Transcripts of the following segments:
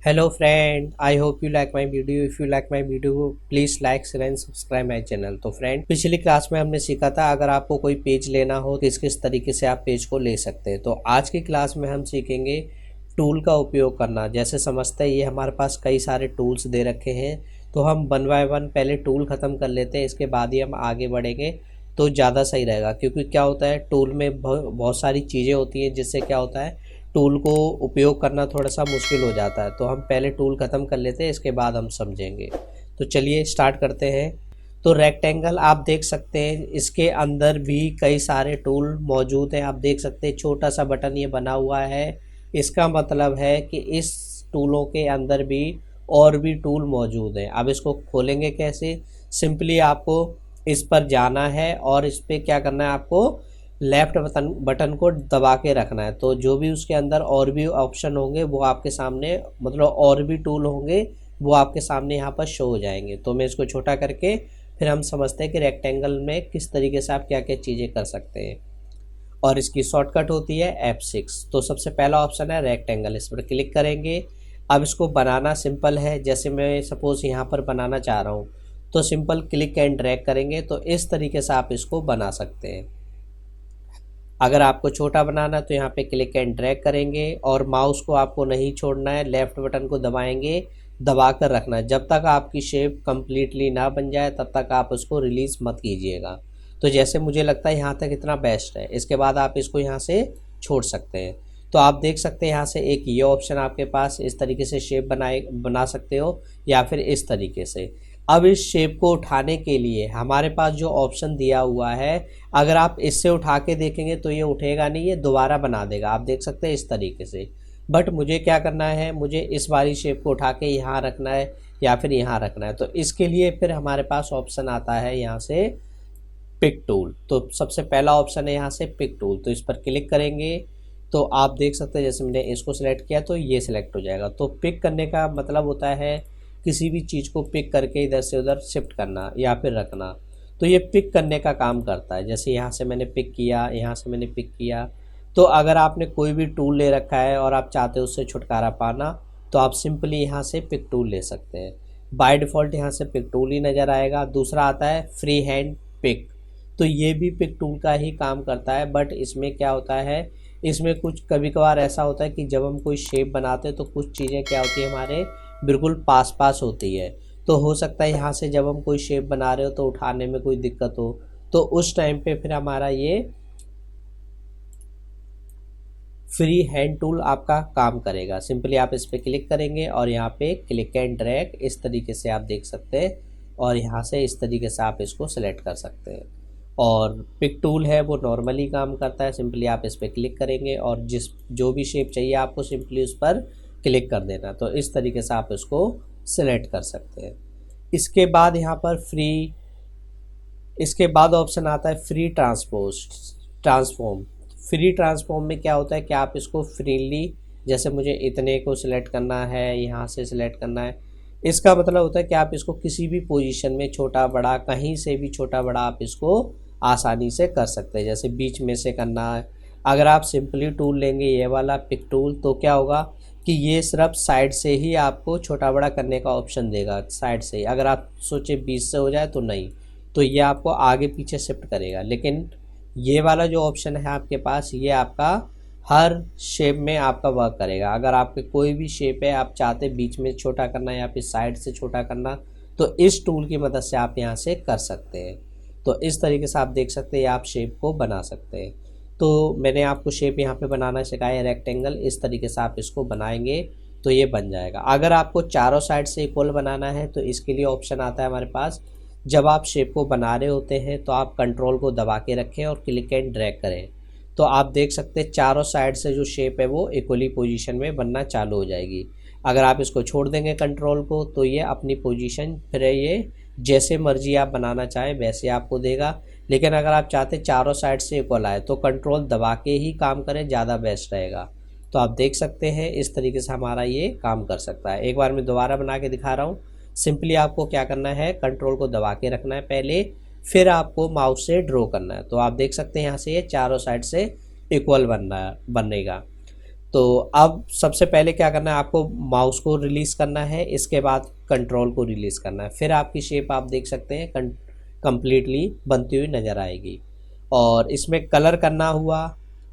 Hello friend, I hope you like my video. If you like my video, please like, share and subscribe my channel। तो friend पिछली class में हमने सीखा था अगर आपको कोई पेज लेना हो किस किस तरीके से आप पेज को ले सकते हैं। तो आज की क्लास में हम सीखेंगे टूल का उपयोग करना। जैसे समझते हैं ये हमारे पास कई सारे टूल्स दे रखे हैं, तो हम वन बाय वन पहले टूल ख़त्म कर लेते हैं, इसके बाद ही हम आगे बढ़ेंगे तो ज़्यादा सही रहेगा। क्योंकि क्या होता है टूल में बहुत सारी चीज़ें होती हैं जिससे क्या होता है टूल को उपयोग करना थोड़ा सा मुश्किल हो जाता है। तो हम पहले टूल ख़त्म कर लेते हैं, इसके बाद हम समझेंगे। तो चलिए स्टार्ट करते हैं। तो रेक्टेंगल आप देख सकते हैं, इसके अंदर भी कई सारे टूल मौजूद हैं। आप देख सकते हैं छोटा सा बटन ये बना हुआ है, इसका मतलब है कि इस टूलों के अंदर भी और भी टूल मौजूद हैं। अब इसको खोलेंगे कैसे? सिंपली आपको इस पर जाना है और इस पर क्या करना है, आपको लेफ़्ट बटन को दबा के रखना है। तो जो भी उसके अंदर और भी ऑप्शन होंगे वो आपके सामने, मतलब और भी टूल होंगे वो आपके सामने यहाँ पर शो हो जाएंगे। तो मैं इसको छोटा करके फिर हम समझते हैं कि रेक्टेंगल में किस तरीके से आप क्या क्या चीज़ें कर सकते हैं। और इसकी शॉर्टकट होती है F6। तो सबसे पहला ऑप्शन है रेक्टेंगल, इस पर क्लिक करेंगे। अब इसको बनाना सिंपल है। जैसे मैं सपोज़ यहाँ पर बनाना चाह रहा हूँ तो सिंपल क्लिक एंड ड्रैग करेंगे तो इस तरीके से आप इसको बना सकते हैं। अगर आपको छोटा बनाना तो यहाँ पे क्लिक एंड ड्रैग करेंगे और माउस को आपको नहीं छोड़ना है, लेफ़्ट बटन को दबाएंगे, दबा कर रखना है। जब तक आपकी शेप कम्प्लीटली ना बन जाए तब तक आप उसको रिलीज़ मत कीजिएगा। तो जैसे मुझे लगता है यहाँ तक इतना बेस्ट है, इसके बाद आप इसको यहाँ से छोड़ सकते हैं। तो आप देख सकते हैं यहाँ से एक ये ऑप्शन आपके पास, इस तरीके से शेप बना सकते हो या फिर इस तरीके से। अब इस शेप को उठाने के लिए हमारे पास जो ऑप्शन दिया हुआ है, अगर आप इससे उठा के देखेंगे तो ये उठेगा नहीं, ये दोबारा बना देगा। आप देख सकते हैं इस तरीके से। बट मुझे क्या करना है, मुझे इस वाली शेप को उठा के यहाँ रखना है या फिर यहाँ रखना है। तो इसके लिए फिर हमारे पास ऑप्शन आता है यहाँ से पिक टूल। तो सबसे पहला ऑप्शन है यहाँ से पिक टूल, तो इस पर क्लिक करेंगे तो आप देख सकते हैं जैसे मैंने इसको सिलेक्ट किया तो ये सिलेक्ट हो जाएगा। तो पिक करने का मतलब होता है किसी भी चीज़ को पिक करके इधर से उधर शिफ्ट करना या फिर रखना। तो ये पिक करने का काम करता है। जैसे यहाँ से मैंने पिक किया, यहाँ से मैंने पिक किया। तो अगर आपने कोई भी टूल ले रखा है और आप चाहते हो उससे छुटकारा पाना तो आप सिंपली यहाँ से पिक टूल ले सकते हैं। बाय डिफ़ॉल्ट यहाँ से पिक टूल ही नज़र आएगा। दूसरा आता है फ्री हैंड पिक, तो ये भी पिक टूल का ही काम करता है। बट इसमें क्या होता है, इसमें कुछ कभी कभार ऐसा होता है कि जब हम कोई शेप बनाते हैं तो कुछ चीज़ें क्या होती है हमारे बिल्कुल पास पास होती है। तो हो सकता है यहाँ से जब हम कोई शेप बना रहे हो तो उठाने में कोई दिक्कत हो, तो उस टाइम पे फिर हमारा ये फ्री हैंड टूल आपका काम करेगा। सिंपली आप इस पर क्लिक करेंगे और यहाँ पे क्लिक एंड ड्रैग इस तरीके से आप देख सकते हैं और यहाँ से इस तरीके से आप इसको सेलेक्ट कर सकते हैं। और पिक टूल है वो नॉर्मली काम करता है, सिंपली आप इस पर क्लिक करेंगे और जो भी शेप चाहिए आपको सिंपली उस पर क्लिक कर देना। तो इस तरीके से आप इसको सिलेक्ट कर सकते हैं। इसके बाद यहाँ पर इसके बाद ऑप्शन आता है फ्री ट्रांसफॉर्म। फ्री ट्रांसफॉर्म में क्या होता है कि आप इसको फ्रीली, जैसे मुझे इतने को सिलेक्ट करना है, यहाँ से सिलेक्ट करना है, इसका मतलब होता है कि आप इसको किसी भी पोजीशन में छोटा बड़ा, कहीं से भी छोटा बड़ा आप इसको आसानी से कर सकते हैं। जैसे बीच में से करना है, अगर आप सिंपली टूल लेंगे ये वाला पिक टूल तो क्या होगा कि ये सिर्फ साइड से ही आपको छोटा बड़ा करने का ऑप्शन देगा, साइड से ही। अगर आप सोचे बीच से हो जाए तो नहीं, तो ये आपको आगे पीछे शिफ्ट करेगा। लेकिन ये वाला जो ऑप्शन है आपके पास, ये आपका हर शेप में आपका वर्क करेगा। अगर आपके कोई भी शेप है आप चाहते बीच में छोटा करना या फिर साइड से छोटा करना, तो इस टूल की मदद से आप यहाँ से कर सकते हैं। तो इस तरीके से आप देख सकते हैं आप शेप को बना सकते हैं। तो मैंने आपको शेप यहाँ पे बनाना सिखाया है रेक्टेंगल, इस तरीके से आप इसको बनाएंगे तो ये बन जाएगा। अगर आपको चारों साइड से इक्वल बनाना है तो इसके लिए ऑप्शन आता है हमारे पास, जब आप शेप को बना रहे होते हैं तो आप कंट्रोल को दबा के रखें और क्लिक एंड ड्रैग करें। तो आप देख सकते हैं चारों साइड से जो शेप है वो इक्वली पोजीशन में बनना चालू हो जाएगी। अगर आप इसको छोड़ देंगे कंट्रोल को तो ये अपनी पोजीशन फिर ये जैसे मर्जी आप बनाना चाहें वैसे आपको देगा। लेकिन अगर आप चाहते चारों साइड से इक्वल आए तो कंट्रोल दबा के ही काम करें, ज़्यादा बेस्ट रहेगा। तो आप देख सकते हैं इस तरीके से हमारा ये काम कर सकता है। एक बार मैं दोबारा बना के दिखा रहा हूँ। सिंपली आपको क्या करना है, कंट्रोल को दबा के रखना है पहले, फिर आपको माउस से ड्रॉ करना है। तो आप देख सकते हैं यहाँ से ये चारों साइड से इक्वल बनेगा। तो अब सबसे पहले क्या करना है, आपको माउस को रिलीज़ करना है, इसके बाद कंट्रोल को रिलीज़ करना है, फिर आपकी शेप आप देख सकते हैं कंप्लीटली बनती हुई नज़र आएगी। और इसमें कलर करना हुआ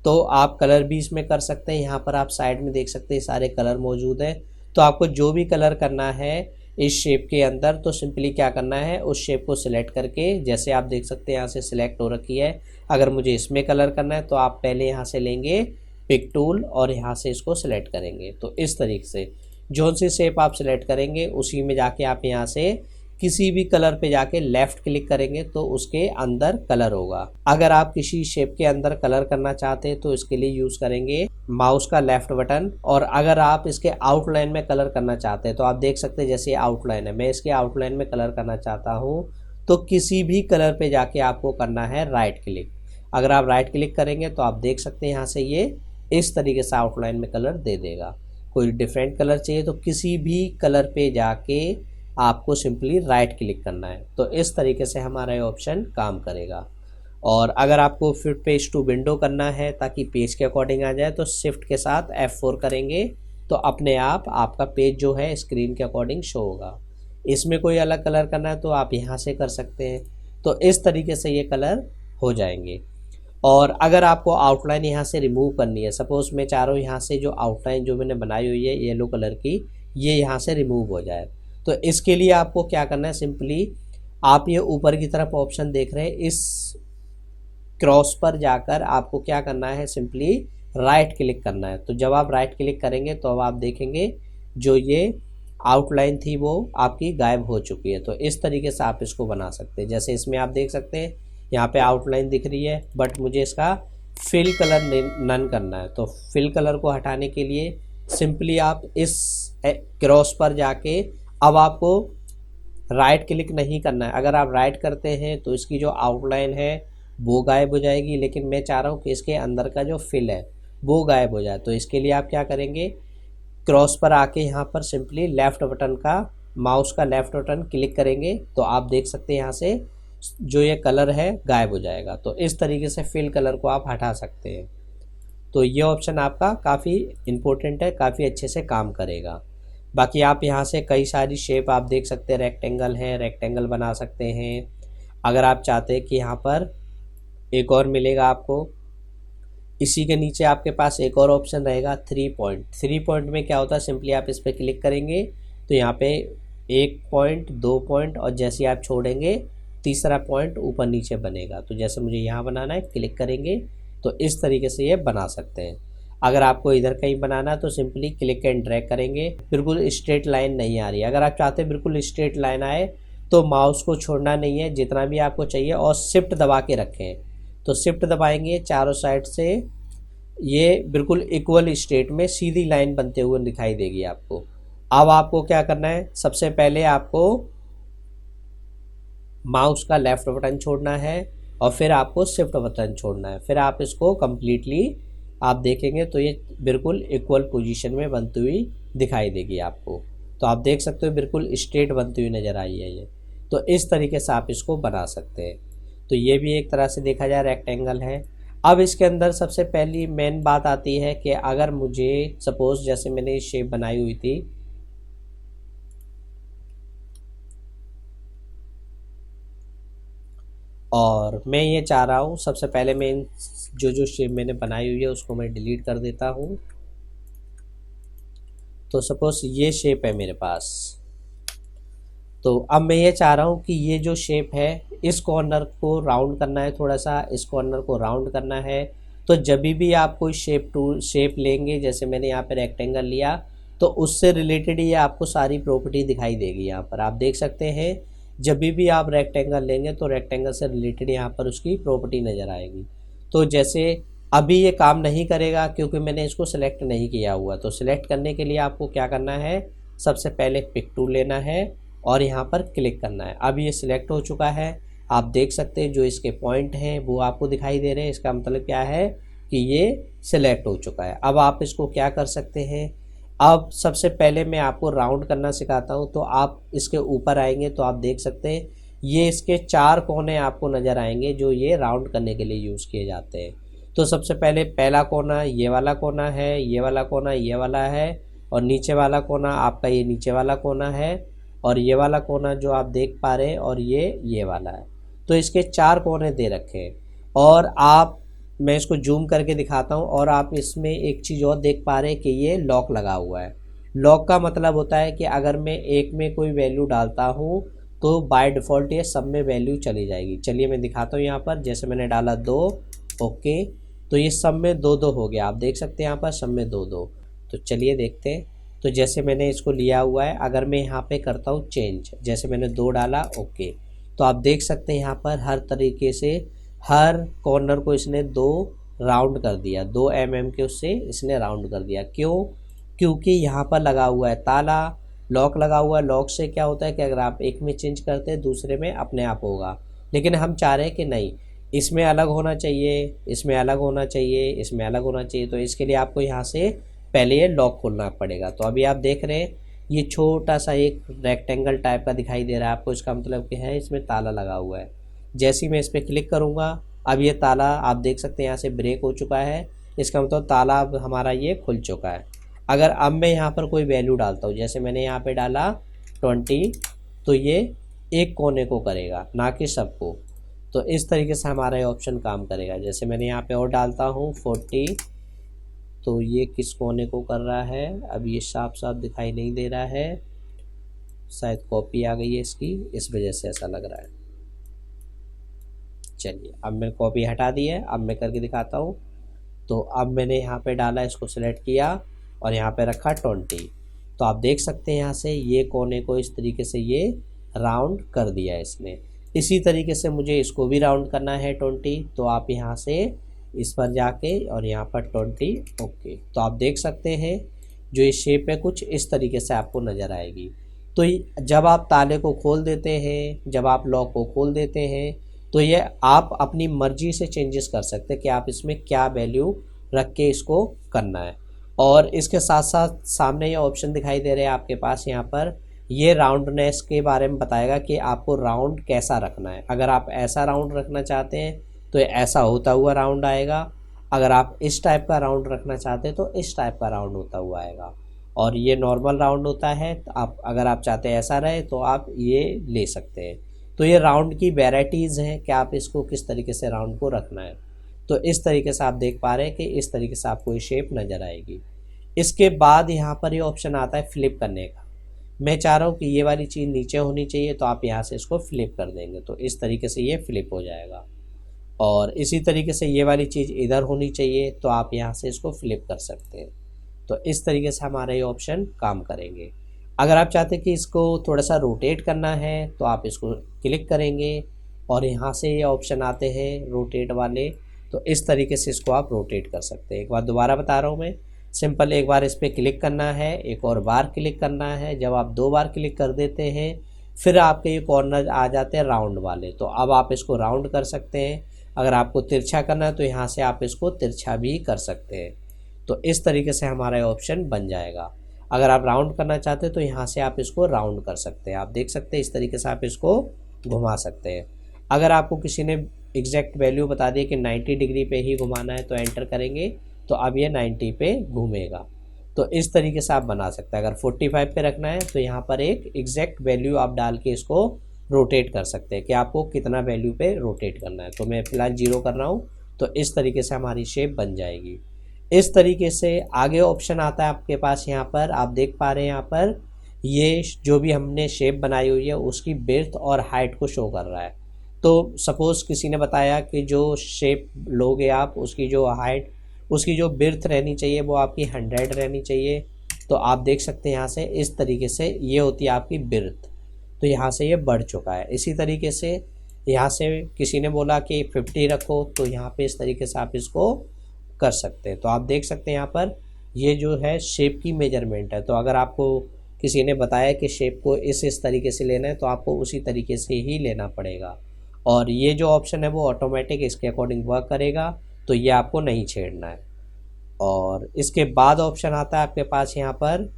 तो आप कलर भी इसमें कर सकते हैं। यहाँ पर आप साइड में देख सकते हैं सारे कलर मौजूद हैं। तो आपको जो भी कलर करना है इस शेप के अंदर, तो सिंपली क्या करना है, उस शेप को सिलेक्ट करके, जैसे आप देख सकते हैं यहाँ से सिलेक्ट हो रखी है। अगर मुझे इसमें कलर करना है तो आप पहले यहाँ से लेंगे पिक टूल और यहाँ से इसको सिलेक्ट करेंगे। तो इस तरीके से जो सी शेप आप सिलेक्ट करेंगे उसी में जाके आप यहाँ से किसी भी कलर पे जाके लेफ़्ट क्लिक करेंगे तो उसके अंदर कलर होगा। अगर आप किसी शेप के अंदर कलर करना चाहते हैं तो इसके लिए यूज़ करेंगे माउस का लेफ़्ट बटन। और अगर आप इसके आउटलाइन में कलर करना चाहते हैं तो आप देख सकते हैं जैसे आउटलाइन है, मैं इसके आउटलाइन में कलर करना चाहता हूँ तो किसी भी कलर पे जाके आपको करना है राइट क्लिक। अगर आप राइट क्लिक करेंगे तो आप देख सकते हैं यहाँ से ये इस तरीके से आउटलाइन में कलर दे देगा। कोई डिफरेंट कलर चाहिए तो किसी भी कलर पे जाके आपको सिंपली राइट क्लिक करना है। तो इस तरीके से हमारा ये ऑप्शन काम करेगा। और अगर आपको फिर पेज टू विंडो करना है ताकि पेज के अकॉर्डिंग आ जाए तो शिफ्ट के साथ F4 करेंगे तो अपने आप आपका पेज जो है स्क्रीन के अकॉर्डिंग शो होगा। इसमें कोई अलग कलर करना है तो आप यहाँ से कर सकते हैं। तो इस तरीके से ये कलर हो जाएंगे। और अगर आपको आउटलाइन यहाँ से रिमूव करनी है, सपोज़ मैं चाह रहा हूँ यहाँ से जो आउटलाइन जो मैंने बनाई हुई है येलो कलर की, ये यहाँ से रिमूव हो जाए, तो इसके लिए आपको क्या करना है, सिंपली आप ये ऊपर की तरफ ऑप्शन देख रहे हैं, इस क्रॉस पर जाकर आपको क्या करना है, सिंपली राइट क्लिक करना है। तो जब आप राइट क्लिक करेंगे तो अब आप देखेंगे जो ये आउटलाइन थी वो आपकी गायब हो चुकी है। तो इस तरीके से आप इसको बना सकते हैं। जैसे इसमें आप देख सकते हैं यहाँ पे आउटलाइन दिख रही है बट मुझे इसका फिल कलर नन करना है। तो फिल कलर को हटाने के लिए सिंपली आप इस क्रॉस पर जाके अब आपको राइट क्लिक नहीं करना है। अगर आप राइट करते हैं तो इसकी जो आउटलाइन है वो गायब हो जाएगी, लेकिन मैं चाह रहा हूँ कि इसके अंदर का जो फिल है वो गायब हो जाए। तो इसके लिए आप क्या करेंगे, क्रॉस पर आके यहाँ पर सिंपली लेफ़्ट बटन का, माउस का लेफ़्ट बटन क्लिक करेंगे तो आप देख सकते हैं यहाँ से जो ये कलर है गायब हो जाएगा। तो इस तरीके से फिल कलर को आप हटा सकते हैं। तो ये ऑप्शन आपका काफ़ी इम्पोर्टेंट है, काफ़ी अच्छे से काम करेगा। बाकी आप यहाँ से कई सारी शेप आप देख सकते हैं, रेक्टेंगल है, रेक्टेंगल बना सकते हैं। अगर आप चाहते हैं कि यहाँ पर एक और मिलेगा आपको, इसी के नीचे आपके पास एक और ऑप्शन रहेगा 3 पॉइंट। 3 पॉइंट में क्या होता है, सिंपली आप इस पर क्लिक करेंगे तो यहाँ पे 1 पॉइंट, 2 पॉइंट और जैसे आप छोड़ेंगे तीसरा पॉइंट ऊपर नीचे बनेगा। तो जैसे मुझे यहाँ बनाना है, क्लिक करेंगे तो इस तरीके से ये बना सकते हैं। अगर आपको इधर कहीं बनाना है तो सिंपली क्लिक एंड ड्रैग करेंगे। बिल्कुल स्ट्रेट लाइन नहीं आ रही है, अगर आप चाहते हैं बिल्कुल स्ट्रेट लाइन आए तो माउस को छोड़ना नहीं है, जितना भी आपको चाहिए और शिफ्ट दबा के रखें। तो शिफ्ट दबाएंगे, चारों साइड से ये बिल्कुल इक्वल स्ट्रेट में सीधी लाइन बनते हुए दिखाई देगी आपको। अब आपको क्या करना है, सबसे पहले आपको माउस का लेफ़्ट बटन छोड़ना है और फिर आपको शिफ्ट बटन छोड़ना है। फिर आप इसको कम्प्लीटली आप देखेंगे तो ये बिल्कुल इक्वल पोजीशन में बनती हुई दिखाई देगी आपको। तो आप देख सकते हो बिल्कुल स्ट्रेट बनती हुई नज़र आई है ये। तो इस तरीके से आप इसको बना सकते हैं। तो ये भी एक तरह से देखा जाए रेक्टेंगल है। अब इसके अंदर सबसे पहली मेन बात आती है कि अगर मुझे सपोज़ जैसे मैंने शेप बनाई हुई थी, और मैं ये चाह रहा हूँ सबसे पहले मैं जो शेप मैंने बनाई हुई है उसको मैं डिलीट कर देता हूँ। तो सपोज़ ये शेप है मेरे पास, तो अब मैं ये चाह रहा हूँ कि ये जो शेप है इस कॉर्नर को राउंड करना है, थोड़ा सा इस कॉर्नर को राउंड करना है। तो जब भी आप कोई शेप लेंगे, जैसे मैंने यहाँ पे रेक्टेंगल लिया तो उससे रिलेटेड ये आपको सारी प्रॉपर्टी दिखाई देगी। यहाँ पर आप देख सकते हैं जब भी आप रेक्टेंगल लेंगे तो रेक्टेंगल से रिलेटेड यहाँ पर उसकी प्रॉपर्टी नज़र आएगी। तो जैसे अभी ये काम नहीं करेगा क्योंकि मैंने इसको सिलेक्ट नहीं किया हुआ। तो सिलेक्ट करने के लिए आपको क्या करना है, सबसे पहले पिक टूल लेना है और यहाँ पर क्लिक करना है। अब ये सिलेक्ट हो चुका है, आप देख सकते हैं जो इसके पॉइंट हैं वो आपको दिखाई दे रहे हैं। इसका मतलब क्या है कि ये सिलेक्ट हो चुका है। अब आप इसको क्या कर सकते हैं, अब सबसे पहले मैं आपको राउंड करना सिखाता हूँ। तो आप इसके ऊपर आएंगे तो आप देख सकते हैं ये इसके 4 कोने आपको नज़र आएंगे जो ये राउंड करने के लिए यूज़ किए जाते हैं। तो सबसे पहले पहला कोना ये वाला कोना है, ये वाला कोना ये वाला है, और नीचे वाला कोना आपका ये नीचे वाला कोना है, और ये वाला कोना जो आप देख पा रहे हैं, और ये वाला है। तो इसके 4 कोने दे रखे हैं। और आप, मैं इसको जूम करके दिखाता हूँ, और आप इसमें एक चीज़ और देख पा रहे हैं कि ये लॉक लगा हुआ है। लॉक का मतलब होता है कि अगर मैं एक में कोई वैल्यू डालता हूँ तो बाय डिफ़ॉल्ट ये सब में वैल्यू चली जाएगी। चलिए मैं दिखाता हूँ यहाँ पर। जैसे मैंने डाला 2, ओके, तो ये सब में 2-2 हो गया। आप देख सकते हैं यहाँ पर सब में 2-2। तो चलिए देखते हैं। तो जैसे मैंने इसको लिया हुआ है, अगर मैं यहाँ पे करता हूँ चेंज, जैसे मैंने 2 डाला, ओके, तो आप देख सकते हैं यहाँ पर हर तरीके से हर कॉर्नर को इसने 2 राउंड कर दिया, 2 mm के उससे इसने राउंड कर दिया। क्यों? क्योंकि यहाँ पर लगा हुआ है ताला, लॉक लगा हुआ है। लॉक से क्या होता है कि अगर आप एक में चेंज करते हैं दूसरे में अपने आप होगा, लेकिन हम चाह रहे हैं कि नहीं, इसमें अलग होना चाहिए, इसमें अलग होना चाहिए, इसमें अलग होना चाहिए। तो इसके लिए आपको यहाँ से पहले ये लॉक खोलना पड़ेगा। तो अभी आप देख रहे हैं ये छोटा सा एक रेक्टेंगल टाइप का दिखाई दे रहा है आपको। इसका मतलब क्या है, इसमें ताला लगा हुआ है। जैसे ही मैं इस पर क्लिक करूँगा, अब ये ताला आप देख सकते हैं यहाँ से ब्रेक हो चुका है। इसका मतलब ताला अब हमारा ये खुल चुका है। अगर अब मैं यहाँ पर कोई वैल्यू डालता हूँ, जैसे मैंने यहाँ पे डाला 20, तो ये एक कोने को करेगा, ना कि सबको। तो इस तरीके से हमारा ये ऑप्शन काम करेगा। जैसे मैंने यहाँ पे और डालता हूँ 40, तो ये किस कोने को कर रहा है, अब ये साफ साफ दिखाई नहीं दे रहा है, शायद कॉपी आ गई है इसकी, इस वजह से ऐसा लग रहा है। चलिए अब मैंने कॉपी हटा दी है, अब मैं करके दिखाता हूँ। तो अब मैंने यहाँ पे डाला, इसको सिलेक्ट किया और यहाँ पे रखा 20। तो आप देख सकते हैं यहाँ से ये कोने को इस तरीके से ये राउंड कर दिया है इसने। इसी तरीके से मुझे इसको भी राउंड करना है 20। तो आप यहाँ से इस पर जाके और यहाँ पर 20, ओके। तो आप देख सकते हैं जो ये शेप है कुछ इस तरीके से आपको नज़र आएगी। तो जब आप ताले को खोल देते हैं, जब आप लॉक को खोल देते हैं, तो ये आप अपनी मर्जी से चेंजेस कर सकते हैं कि आप इसमें क्या वैल्यू रख के इसको करना है। और इसके साथ साथ सामने ये ऑप्शन दिखाई दे रहे हैं आपके पास, यहाँ पर ये राउंडनेस के बारे में बताएगा कि आपको राउंड कैसा रखना है। अगर आप ऐसा राउंड रखना चाहते हैं तो ये ऐसा होता हुआ राउंड आएगा। अगर आप इस टाइप का राउंड रखना चाहते हैं तो इस टाइप का राउंड होता हुआ आएगा। और ये नॉर्मल राउंड होता है। तो आप अगर आप चाहते हैं ऐसा रहे तो आप ये ले सकते हैं। तो ये राउंड की वेराइटीज़ हैं कि आप इसको किस तरीके से राउंड को रखना है। तो इस तरीके से आप देख पा रहे हैं कि इस तरीके से आपको ये शेप नज़र आएगी। इसके बाद यहाँ पर ये ऑप्शन आता है फ्लिप करने का। मैं चाह रहा हूँ कि ये वाली चीज़ नीचे होनी चाहिए, तो आप यहाँ से इसको फ्लिप कर देंगे तो इस तरीके से ये फ्लिप हो जाएगा। और इसी तरीके से ये वाली चीज़ इधर होनी चाहिए, तो आप यहाँ से इसको फ्लिप कर सकते हैं। तो इस तरीके से हमारे ये ऑप्शन काम करेंगे। अगर आप चाहते हैं कि इसको थोड़ा सा रोटेट करना है तो आप इसको क्लिक करेंगे और यहाँ से ये ऑप्शन आते हैं रोटेट वाले। तो इस तरीके से इसको आप रोटेट कर सकते हैं। एक बार दोबारा बता रहा हूँ मैं, सिंपल एक बार इस पर क्लिक करना है, एक और बार क्लिक करना है। जब आप 2 बार क्लिक कर देते हैं फिर आपके ये कॉर्नर आ जाते हैं राउंड वाले। तो अब आप इसको राउंड कर सकते हैं। अगर आपको तिरछा करना है तो यहाँ से आप इसको तिरछा भी कर सकते हैं। तो इस तरीके से हमारा ये ऑप्शन बन जाएगा। अगर आप राउंड करना चाहते हैं तो यहाँ से आप इसको राउंड कर सकते हैं। आप देख सकते हैं इस तरीके से आप इसको घुमा सकते हैं। अगर आपको किसी ने एग्जैक्ट वैल्यू बता दी कि 90 डिग्री पे ही घुमाना है तो एंटर करेंगे तो अब ये 90 पे घूमेगा। तो इस तरीके से आप बना सकते हैं। अगर 45 पे रखना है तो यहाँ पर एक एग्जैक्ट वैल्यू आप डाल के इसको रोटेट कर सकते हैं कि आपको कितना वैल्यू पे रोटेट करना है। तो मैं फ़िलहाल 0 कर रहा हूँ। तो इस तरीके से हमारी शेप बन जाएगी। इस तरीके से आगे ऑप्शन आता है आपके पास। यहाँ पर आप देख पा रहे हैं, यहाँ पर ये जो भी हमने शेप बनाई हुई है उसकी विड्थ और हाइट को शो कर रहा है। तो सपोज़ किसी ने बताया कि जो शेप लोगे आप उसकी जो हाइट, उसकी जो विड्थ रहनी चाहिए वो आपकी 100 रहनी चाहिए। तो आप देख सकते हैं यहाँ से इस तरीके से ये होती है आपकी विड्थ। तो यहाँ से ये बढ़ चुका है। इसी तरीके से यहाँ से किसी ने बोला कि 50 रखो, तो यहाँ पे इस तरीके से आप इसको कर सकते हैं। तो आप देख सकते हैं यहाँ पर ये जो है शेप की मेजरमेंट है। तो अगर आपको किसी ने बताया कि शेप को इस तरीके से लेना है तो आपको उसी तरीके से ही लेना पड़ेगा। और ये जो ऑप्शन है वो ऑटोमेटिक इसके अकॉर्डिंग वर्क करेगा, तो ये आपको नहीं छेड़ना है। और इसके बाद ऑप्शन आता है आपके पास यहाँ पर,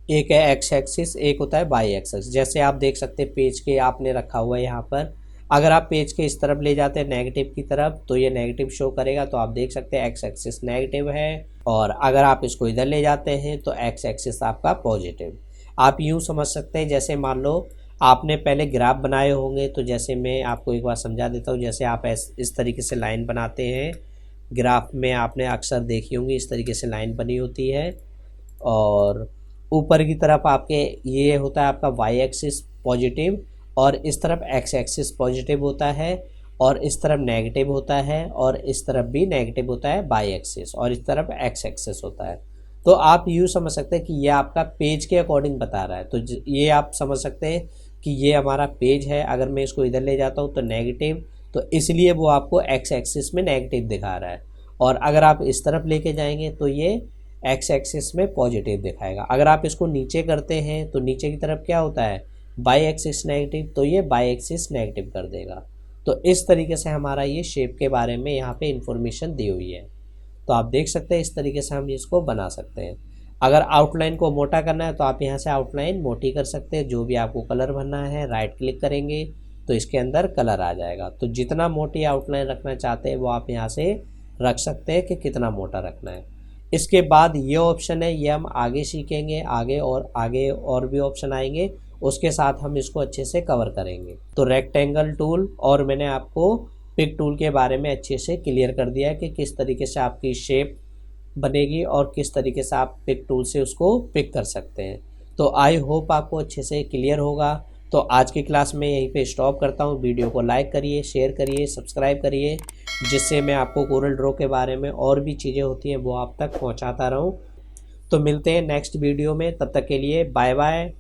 एक है एक्स एक्सिस, एक होता है वाई एक्सिस। जैसे आप देख सकते हैं पेज के आपने रखा हुआ है यहाँ पर। अगर आप पेज के इस तरफ ले जाते हैं नेगेटिव की तरफ तो ये नेगेटिव शो करेगा। तो आप देख सकते हैं एक्स एक्सिस नेगेटिव है, और अगर आप इसको इधर ले जाते हैं तो एक्स एक्सिस आपका पॉजिटिव। आप यूँ समझ सकते हैं जैसे मान लो आपने पहले ग्राफ बनाए होंगे, तो जैसे मैं आपको एक बार समझा देता हूँ। जैसे आप इस तरीके से लाइन बनाते हैं, ग्राफ में आपने अक्सर देखी होंगी इस तरीके से लाइन बनी होती है, और ऊपर की तरफ आपके ये होता है आपका वाई एक्सिस पॉजिटिव, और इस तरफ एक्स एक्सिस पॉजिटिव होता है, और इस तरफ नेगेटिव होता है, और इस तरफ भी नेगेटिव होता है बाई एक्सिस, और इस तरफ एक्स एक्सिस होता है। तो आप यूँ समझ सकते हैं कि ये आपका पेज के अकॉर्डिंग बता रहा है। तो ये आप समझ सकते हैं कि ये हमारा पेज है। अगर मैं इसको इधर ले जाता हूँ तो नेगेटिव, तो इसलिए वो आपको एक्स एक्सिस में नेगेटिव दिखा रहा है, और अगर आप इस तरफ लेके जाएंगे तो ये एक्स एक्सिस में पॉजिटिव दिखाएगा। अगर आप इसको नीचे करते हैं तो नीचे की तरफ क्या होता है बाई एक्सिस नेगेटिव, तो ये बाई एक्सिस नेगेटिव कर देगा। तो इस तरीके से हमारा ये शेप के बारे में यहाँ पे इंफॉर्मेशन दी हुई है। तो आप देख सकते हैं इस तरीके से हम इसको बना सकते हैं। अगर आउटलाइन को मोटा करना है तो आप यहाँ से आउटलाइन मोटी कर सकते हैं। जो भी आपको कलर भरना है राइट क्लिक करेंगे तो इसके अंदर कलर आ जाएगा। तो जितना मोटी आउटलाइन रखना चाहते हैं वो आप यहाँ से रख सकते हैं कि कितना मोटा रखना है। इसके बाद ये ऑप्शन है, ये हम आगे सीखेंगे, आगे और भी ऑप्शन आएंगे, उसके साथ हम इसको अच्छे से कवर करेंगे। तो रेक्टेंगल टूल और मैंने आपको पिक टूल के बारे में अच्छे से क्लियर कर दिया है कि किस तरीके से आपकी शेप बनेगी और किस तरीके से आप पिक टूल से उसको पिक कर सकते हैं। तो आई होप आपको अच्छे से क्लियर होगा। तो आज की क्लास में यहीं पे स्टॉप करता हूँ। वीडियो को लाइक करिए, शेयर करिए, सब्सक्राइब करिए, जिससे मैं आपको कोरल ड्रॉ के बारे में और भी चीज़ें होती हैं वो आप तक पहुँचाता रहूँ। तो मिलते हैं नेक्स्ट वीडियो में, तब तक के लिए बाय बाय।